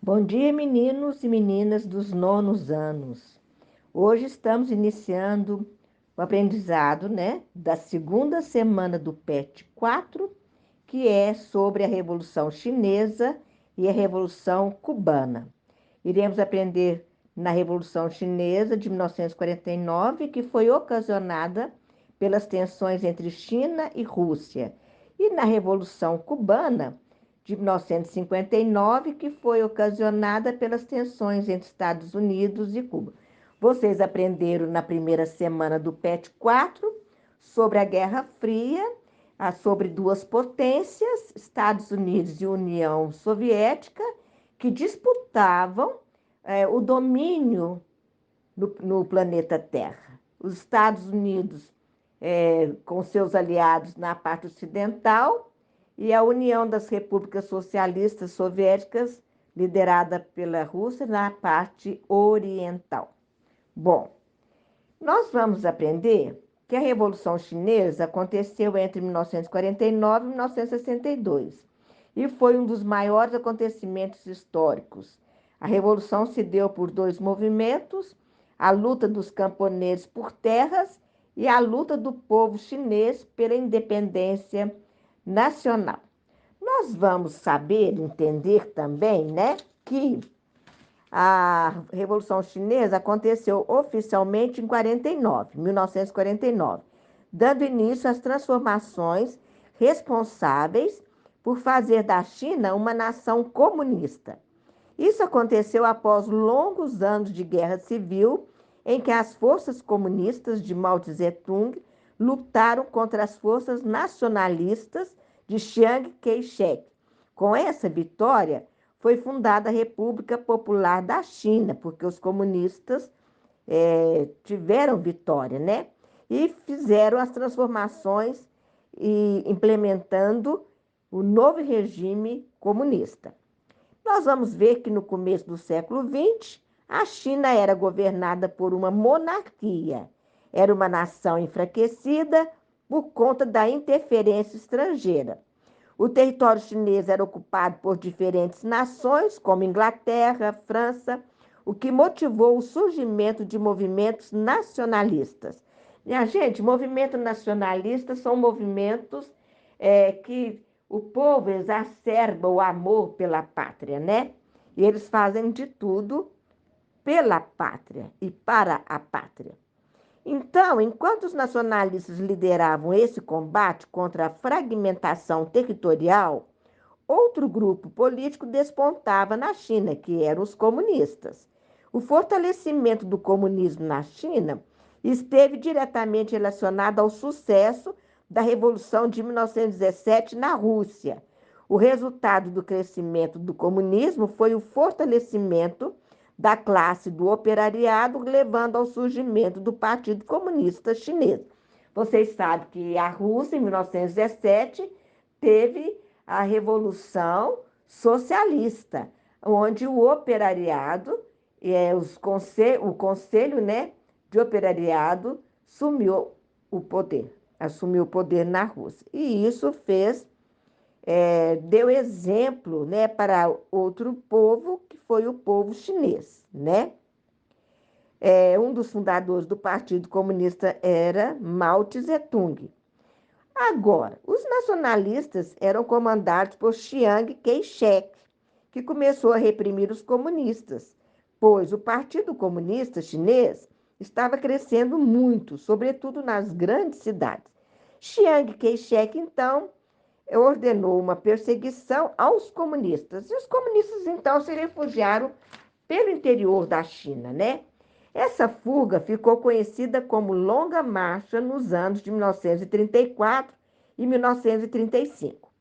Bom dia, meninos e meninas dos nonos anos. Hoje estamos iniciando o aprendizado, da segunda semana do PET 4, que é sobre a Revolução Chinesa e a Revolução Cubana. Iremos aprender na Revolução Chinesa de 1949, que foi ocasionada pelas tensões entre China e Rússia, e na Revolução Cubana de 1959, que foi ocasionada pelas tensões entre Estados Unidos e Cuba. Vocês aprenderam na primeira semana do PET 4 sobre a Guerra Fria, sobre duas potências, Estados Unidos e União Soviética, que disputavam o domínio no planeta Terra. Os Estados Unidos com seus aliados na parte ocidental e a União das Repúblicas Socialistas Soviéticas, liderada pela Rússia, na parte oriental. Bom, nós vamos aprender que a Revolução Chinesa aconteceu entre 1949 e 1962 e foi um dos maiores acontecimentos históricos. A Revolução se deu por dois movimentos: a luta dos camponeses por terras e a luta do povo chinês pela independência nacional. Nós vamos saber, entender também, que a Revolução Chinesa aconteceu oficialmente em 1949, dando início às transformações responsáveis por fazer da China uma nação comunista. Isso aconteceu após longos anos de guerra civil, em que as forças comunistas de Mao Tse-tung lutaram contra as forças nacionalistas de Chiang Kai-shek. Com essa vitória, foi fundada a República Popular da China, porque os comunistas tiveram vitória, E fizeram as transformações e implementando o novo regime comunista. Nós vamos ver que no começo do século XX, a China era governada por uma monarquia. Era uma nação enfraquecida por conta da interferência estrangeira. O território chinês era ocupado por diferentes nações, como Inglaterra, França, o que motivou o surgimento de movimentos nacionalistas. Minha gente, movimentos nacionalistas são movimentos que o povo exacerba o amor pela pátria, E eles fazem de tudo pela pátria e para a pátria. Então, enquanto os nacionalistas lideravam esse combate contra a fragmentação territorial, outro grupo político despontava na China, que eram os comunistas. O fortalecimento do comunismo na China esteve diretamente relacionado ao sucesso da Revolução de 1917 na Rússia. O resultado do crescimento do comunismo foi o fortalecimento da classe do operariado, levando ao surgimento do Partido Comunista Chinês. Vocês sabem que a Rússia, em 1917, teve a Revolução Socialista, onde o operariado, o Conselho de Operariado, assumiu o poder na Rússia. E isso deu exemplo, para outro povo, que foi o povo chinês, Um dos fundadores do Partido Comunista era Mao Tse-tung. Agora, os nacionalistas eram comandados por Chiang Kai-shek, que começou a reprimir os comunistas, pois o Partido Comunista Chinês estava crescendo muito, sobretudo nas grandes cidades. Chiang Kai-shek, então, ordenou uma perseguição aos comunistas. E os comunistas, então, se refugiaram pelo interior da China, Essa fuga ficou conhecida como Longa Marcha nos anos de 1934 e 1935.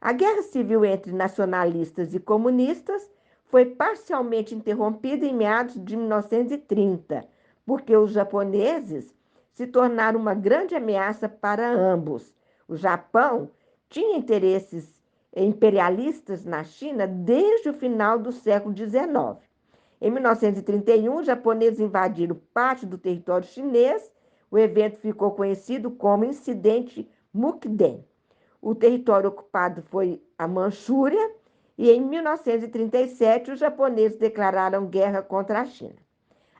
A guerra civil entre nacionalistas e comunistas foi parcialmente interrompida em meados de 1930, porque os japoneses se tornaram uma grande ameaça para ambos. O Japão tinha interesses imperialistas na China desde o final do século XIX. Em 1931, os japoneses invadiram parte do território chinês. O evento ficou conhecido como Incidente Mukden. O território ocupado foi a Manchúria e em 1937 os japoneses declararam guerra contra a China.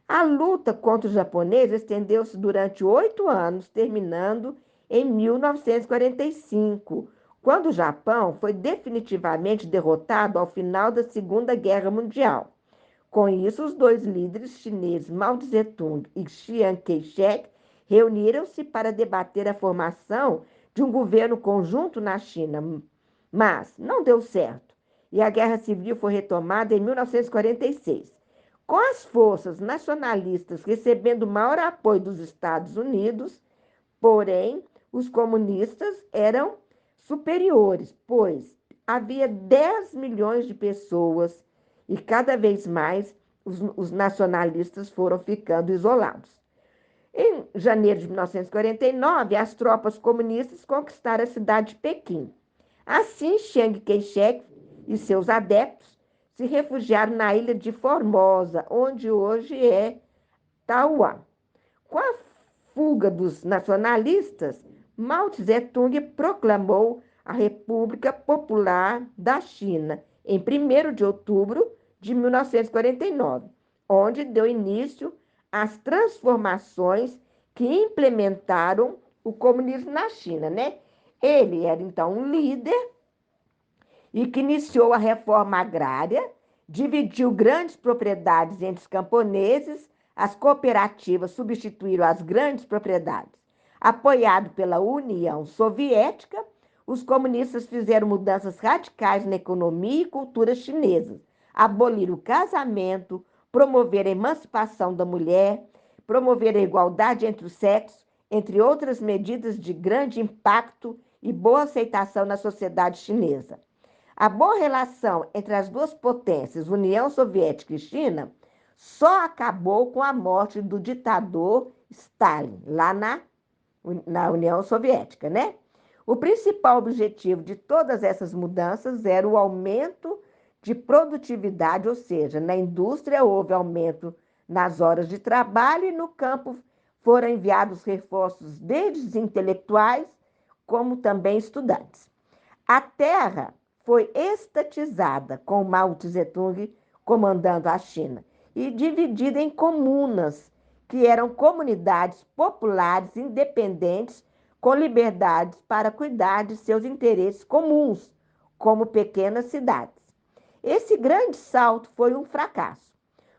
A luta contra os japoneses estendeu-se durante 8 anos, terminando em 1945, quando o Japão foi definitivamente derrotado ao final da Segunda Guerra Mundial. Com isso, os dois líderes chineses, Mao Tse-tung e Chiang Kai-shek, reuniram-se para debater a formação de um governo conjunto na China, mas não deu certo, e a Guerra Civil foi retomada em 1946. Com as forças nacionalistas recebendo maior apoio dos Estados Unidos, porém, os comunistas eram superiores, pois havia 10 milhões de pessoas e cada vez mais os nacionalistas foram ficando isolados. Em janeiro de 1949, as tropas comunistas conquistaram a cidade de Pequim. Assim, Chiang Kai-shek e seus adeptos se refugiaram na ilha de Formosa, onde hoje é Taiwan. Com a fuga dos nacionalistas, Mao Tse-tung proclamou a República Popular da China em 1º de outubro de 1949, onde deu início às transformações que implementaram o comunismo na China, né? Ele era então um líder e que iniciou a reforma agrária, dividiu grandes propriedades entre os camponeses, as cooperativas substituíram as grandes propriedades. Apoiado pela União Soviética, os comunistas fizeram mudanças radicais na economia e cultura chinesas, aboliram o casamento, promoveram a emancipação da mulher, promoveram a igualdade entre os sexos, entre outras medidas de grande impacto e boa aceitação na sociedade chinesa. A boa relação entre as duas potências, União Soviética e China, só acabou com a morte do ditador Stalin, lá na União Soviética, né? O principal objetivo de todas essas mudanças era o aumento de produtividade, ou seja, na indústria houve aumento nas horas de trabalho e no campo foram enviados reforços desde os intelectuais como também estudantes. A terra foi estatizada com Mao Tse-tung comandando a China e dividida em comunas, que eram comunidades populares independentes com liberdades para cuidar de seus interesses comuns, como pequenas cidades. Esse grande salto foi um fracasso.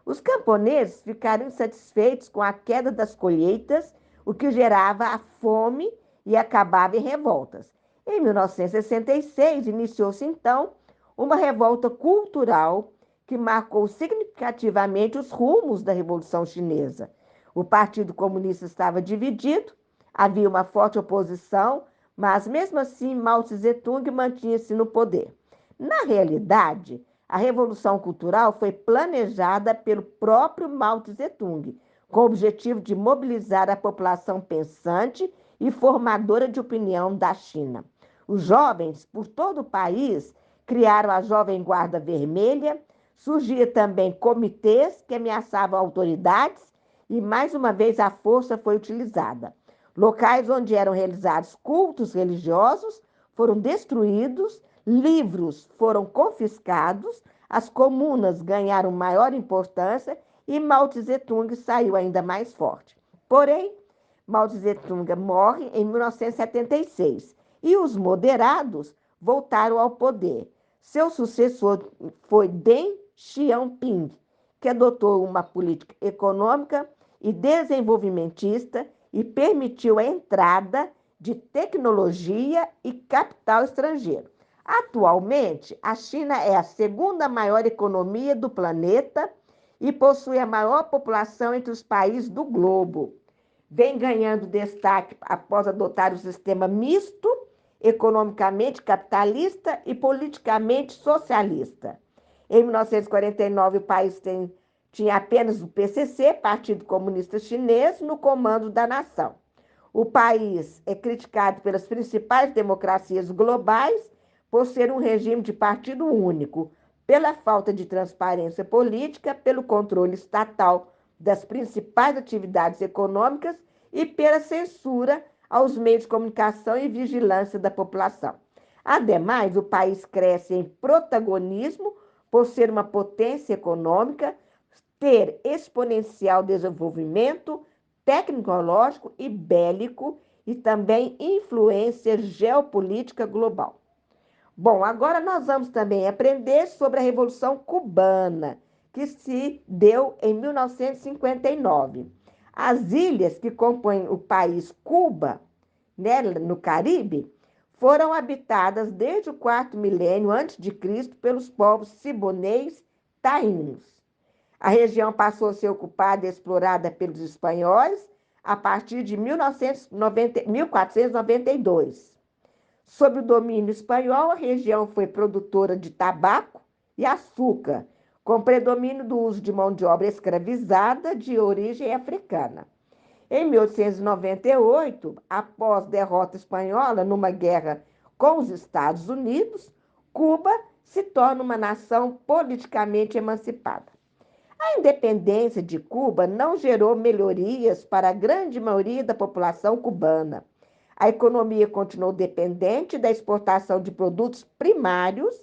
Os camponeses ficaram insatisfeitos com a queda das colheitas, o que gerava a fome e acabava em revoltas. Em 1966, iniciou-se então uma revolta cultural que marcou significativamente os rumos da Revolução Chinesa. O Partido Comunista estava dividido, havia uma forte oposição, mas mesmo assim Mao Tse-tung mantinha-se no poder. Na realidade, a Revolução Cultural foi planejada pelo próprio Mao Tse-tung, com o objetivo de mobilizar a população pensante e formadora de opinião da China. Os jovens, por todo o país, criaram a Jovem Guarda Vermelha, surgia também comitês que ameaçavam autoridades e, mais uma vez, a força foi utilizada. Locais onde eram realizados cultos religiosos foram destruídos, livros foram confiscados, as comunas ganharam maior importância e Mao Tse-tung saiu ainda mais forte. Porém, Mao Tse-tung morre em 1976 e os moderados voltaram ao poder. Seu sucessor foi Deng Xiaoping, que adotou uma política econômica e desenvolvimentista e permitiu a entrada de tecnologia e capital estrangeiro. Atualmente, a China é a segunda maior economia do planeta e possui a maior população entre os países do globo. Vem ganhando destaque após adotar o sistema misto, economicamente capitalista e politicamente socialista. Em 1949, o país tinha apenas o PCC, Partido Comunista Chinês, no comando da nação. O país é criticado pelas principais democracias globais por ser um regime de partido único, pela falta de transparência política, pelo controle estatal das principais atividades econômicas e pela censura aos meios de comunicação e vigilância da população. Ademais, o país cresce em protagonismo por ser uma potência econômica, ter exponencial desenvolvimento tecnológico e bélico e também influência geopolítica global. Bom, agora nós vamos também aprender sobre a Revolução Cubana, que se deu em 1959. As ilhas que compõem o país Cuba, né, no Caribe, foram habitadas desde o quarto milênio antes de Cristo pelos povos cibonês taínos. A região passou a ser ocupada e explorada pelos espanhóis a partir de 1492. Sob o domínio espanhol, a região foi produtora de tabaco e açúcar, com predomínio do uso de mão de obra escravizada de origem africana. Em 1898, após derrota espanhola numa guerra com os Estados Unidos, Cuba se torna uma nação politicamente emancipada. A independência de Cuba não gerou melhorias para a grande maioria da população cubana. A economia continuou dependente da exportação de produtos primários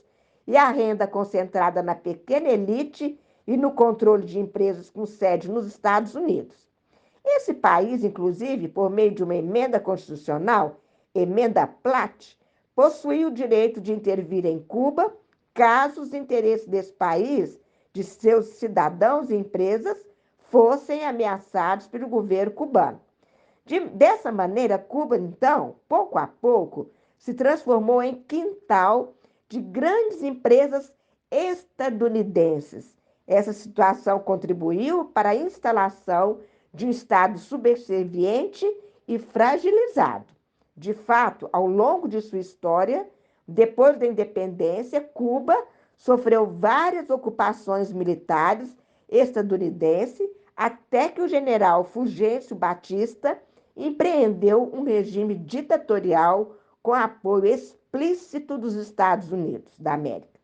e a renda concentrada na pequena elite e no controle de empresas com sede nos Estados Unidos. Esse país, inclusive, por meio de uma emenda constitucional, emenda Platt, possuía o direito de intervir em Cuba caso os interesses desse país, de seus cidadãos e empresas, fossem ameaçados pelo governo cubano. Dessa maneira, Cuba, então, pouco a pouco, se transformou em quintal de grandes empresas estadunidenses. Essa situação contribuiu para a instalação de um Estado subserviente e fragilizado. De fato, ao longo de sua história, depois da independência, Cuba sofreu várias ocupações militares estadunidenses até que o general Fulgêncio Batista empreendeu um regime ditatorial com apoio explícito dos Estados Unidos da América.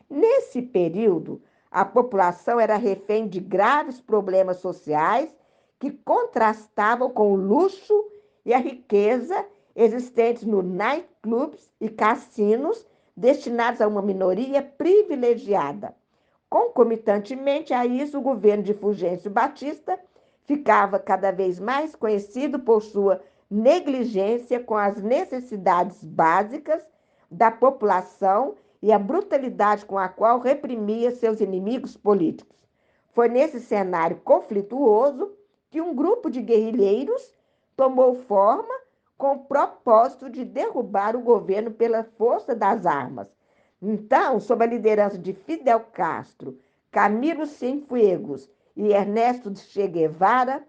Nesse período, a população era refém de graves problemas sociais que contrastavam com o luxo e a riqueza existentes nos nightclubs e cassinos destinados a uma minoria privilegiada. Concomitantemente a isso, o governo de Fulgêncio Batista ficava cada vez mais conhecido por sua negligência com as necessidades básicas da população e a brutalidade com a qual reprimia seus inimigos políticos. Foi nesse cenário conflituoso que um grupo de guerrilheiros tomou forma com o propósito de derrubar o governo pela força das armas. Então, sob a liderança de Fidel Castro, Camilo Cienfuegos e Ernesto Che Guevara,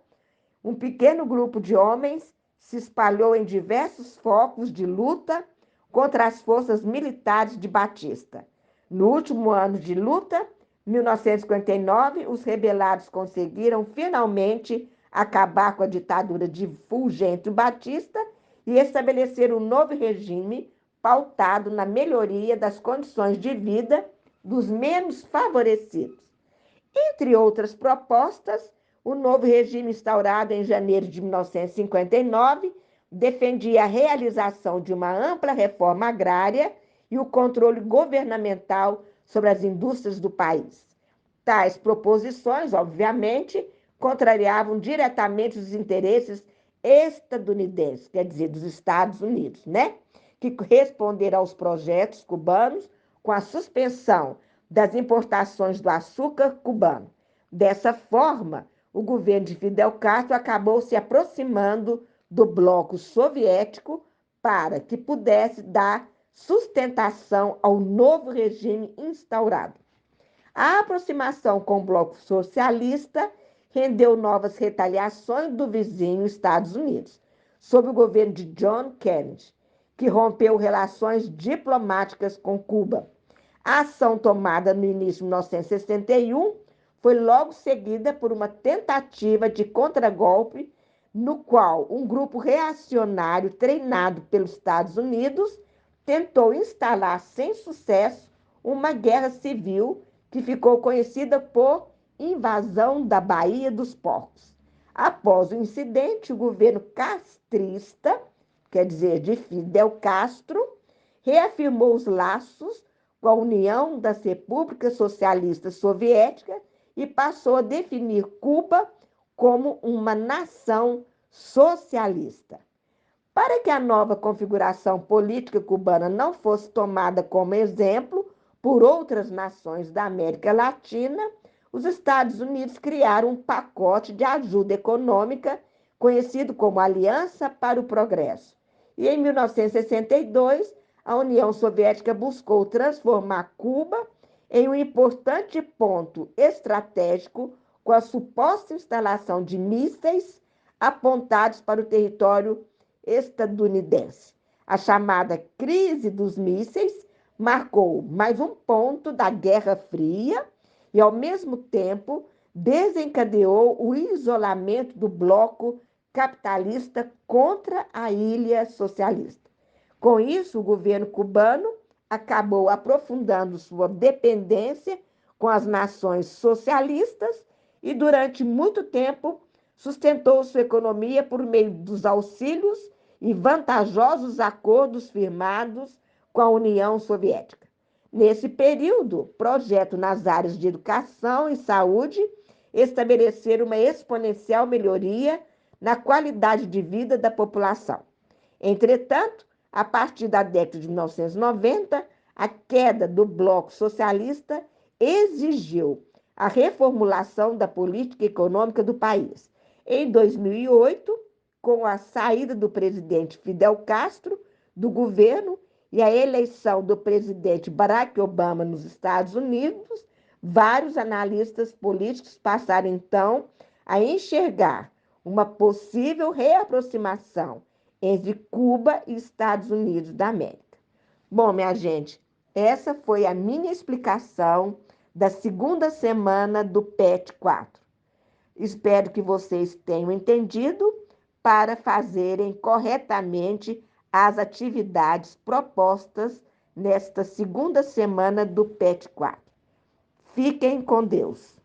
um pequeno grupo de homens se espalhou em diversos focos de luta contra as forças militares de Batista. No último ano de luta, 1959, os rebelados conseguiram finalmente acabar com a ditadura de Fulgêncio Batista e estabelecer um novo regime pautado na melhoria das condições de vida dos menos favorecidos. Entre outras propostas, o novo regime instaurado em janeiro de 1959 defendia a realização de uma ampla reforma agrária e o controle governamental sobre as indústrias do país. Tais proposições, obviamente, contrariavam diretamente os interesses estadunidenses, quer dizer, dos Estados Unidos, né? Que responderam aos projetos cubanos com a suspensão das importações do açúcar cubano. Dessa forma, o governo de Fidel Castro acabou se aproximando do bloco soviético para que pudesse dar sustentação ao novo regime instaurado. A aproximação com o bloco socialista rendeu novas retaliações do vizinho Estados Unidos, sob o governo de John Kennedy, que rompeu relações diplomáticas com Cuba. A ação tomada no início de 1961 foi logo seguida por uma tentativa de contragolpe, no qual um grupo reacionário treinado pelos Estados Unidos tentou instalar sem sucesso uma guerra civil que ficou conhecida por invasão da Baía dos Porcos. Após o incidente, o governo castrista, quer dizer, de Fidel Castro, reafirmou os laços com a União das Repúblicas Socialistas Soviéticas e passou a definir Cuba como uma nação socialista. Para que a nova configuração política cubana não fosse tomada como exemplo por outras nações da América Latina, os Estados Unidos criaram um pacote de ajuda econômica conhecido como Aliança para o Progresso. E em 1962, a União Soviética buscou transformar Cuba em um importante ponto estratégico com a suposta instalação de mísseis apontados para o território estadunidense. A chamada crise dos mísseis marcou mais um ponto da Guerra Fria e, ao mesmo tempo, desencadeou o isolamento do bloco capitalista contra a ilha socialista. Com isso, o governo cubano acabou aprofundando sua dependência com as nações socialistas e, durante muito tempo, sustentou sua economia por meio dos auxílios e vantajosos acordos firmados com a União Soviética. Nesse período, projetos nas áreas de educação e saúde estabeleceram uma exponencial melhoria na qualidade de vida da população. Entretanto, a partir da década de 1990, a queda do bloco socialista exigiu a reformulação da política econômica do país. Em 2008, com a saída do presidente Fidel Castro do governo e a eleição do presidente Barack Obama nos Estados Unidos, vários analistas políticos passaram então a enxergar uma possível reaproximação entre Cuba e Estados Unidos da América. Bom, minha gente, essa foi a minha explicação da segunda semana do PET 4. Espero que vocês tenham entendido para fazerem corretamente as atividades propostas nesta segunda semana do PET 4. Fiquem com Deus.